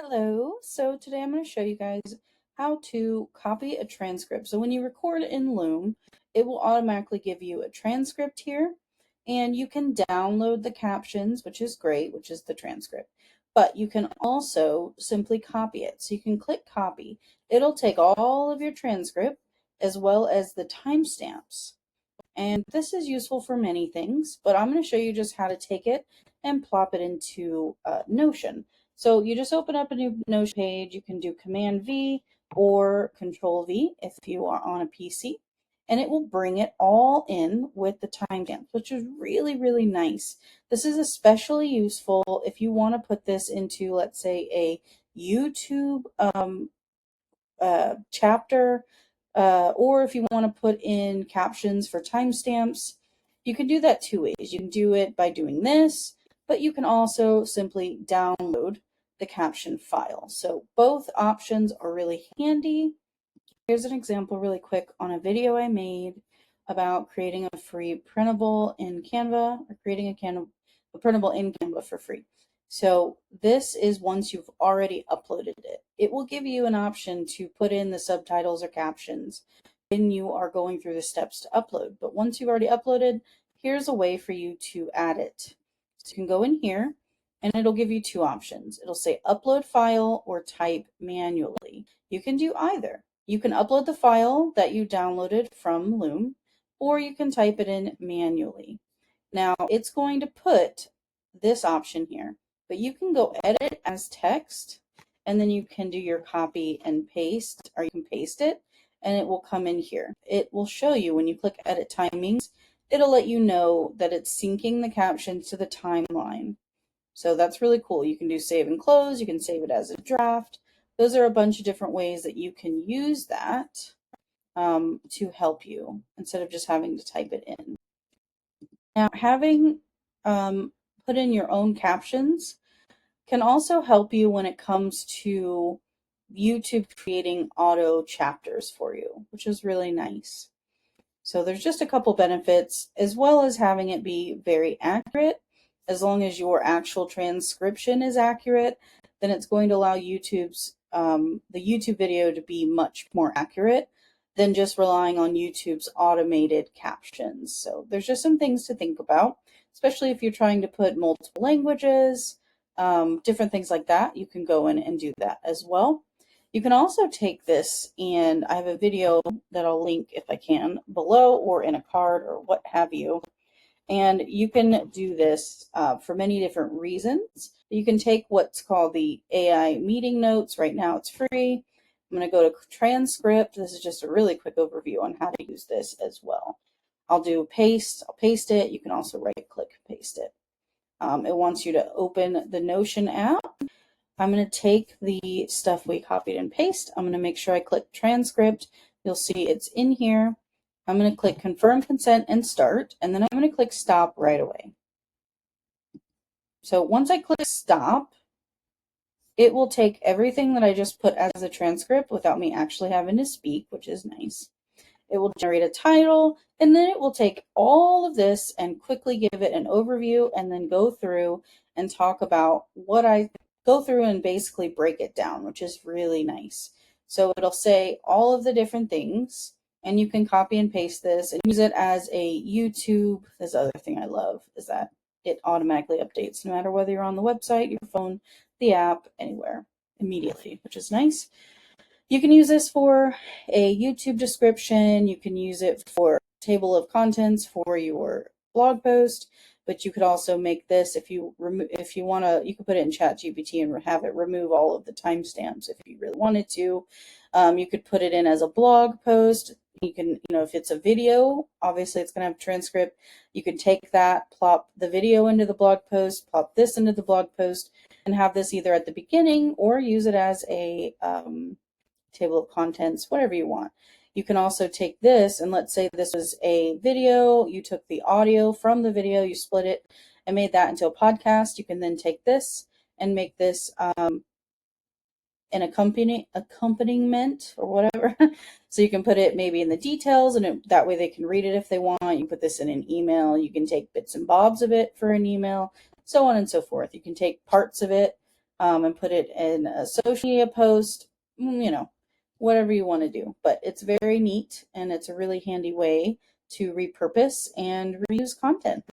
Hello, so today I'm going to show you guys how to copy a transcript. So when you record in Loom, it will automatically give you a transcript here, and you can download the captions, which is great, which is the transcript. But you can also simply copy it. So you can click copy. It'll take all of your transcript as well as the timestamps. And this is useful for many things, but I'm going to show you just how to take it and plop it into Notion. So you just open up a new Notion page. You can do Cmd+V or Ctrl+V if you are on a PC, and it will bring it all in with the timestamps, which is really, really nice. This is especially useful if you want to put this into, let's say, a YouTube chapter, or if you want to put in captions for timestamps. You can do that two ways. You can do it by doing this, but you can also simply download the caption file. So both options are really handy. Here's an example really quick on a video I made about creating a free printable in Canva, or creating a printable in Canva for free. So this is once you've already uploaded it. It will give you an option to put in the subtitles or captions when you are going through the steps to upload. But once you've already uploaded, here's a way for you to add it. So you can go in here and it'll give you two options. It'll say upload file or type manually. You can do either. You can upload the file that you downloaded from Loom, or you can type it in manually. Now it's going to put this option here, but you can go edit as text, and then you can do your copy and paste, or you can paste it and it will come in here. It will show you when you click edit timings, it'll let you know that it's syncing the captions to the timeline. So that's really cool. You can do save and close, you can save it as a draft. Those are a bunch of different ways that you can use that to help you instead of just having to type it in. Now, having put in your own captions can also help you when it comes to YouTube creating auto chapters for you, which is really nice. So there's just a couple benefits, as well as having it be very accurate. As long as your actual transcription is accurate, then it's going to allow YouTube's the YouTube video to be much more accurate than just relying on YouTube's automated captions. So there's just some things to think about, especially if you're trying to put multiple languages, different things like that. You can go in and do that as well. You can also take this, and I have a video that I'll link if I can below or in a card or what have you. And you can do this for many different reasons. You can take what's called the AI meeting notes. Right now it's free. I'm going to go to Transcript. This is just a really quick overview on how to use this as well. I'll do paste. I'll paste it. You can also right click paste it. It wants you to open the Notion app. I'm going to take the stuff we copied and paste. I'm going to make sure I click transcript. You'll see it's in here. I'm going to click confirm consent and start, and then I'm going to click stop right away. So once I click stop, it will take everything that I just put as a transcript without me actually having to speak, which is nice. It will generate a title, and then it will take all of this and quickly give it an overview, and then go through and talk about what I go through and basically break it down, which is really nice. So it'll say all of the different things, and you can copy and paste this and use it as a YouTube. This other thing I love is that it automatically updates no matter whether you're on the website, your phone, the app, anywhere immediately, which is nice. You can use this for a YouTube description. You can use it for a table of contents for your blog post, but you could also make this if you want to. You could put it in ChatGPT and have it remove all of the timestamps if you really wanted to. You could put it in as a blog post. You can, if it's a video, obviously it's going to have transcript. You can take that, plop the video into the blog post, plop this into the blog post, and have this either at the beginning or use it as a table of contents, whatever you want. You can also take this, and let's say this was a video, you took the audio from the video, you split it and made that into a podcast. You can then take this and make this an accompaniment or whatever. So you can put it maybe in the details, and that way they can read it if they want. You put this in an email. You can take bits and bobs of it for an email, so on and so forth. You can take parts of it and put it in a social media post, whatever you want to do. But it's very neat, and it's a really handy way to repurpose and reuse content.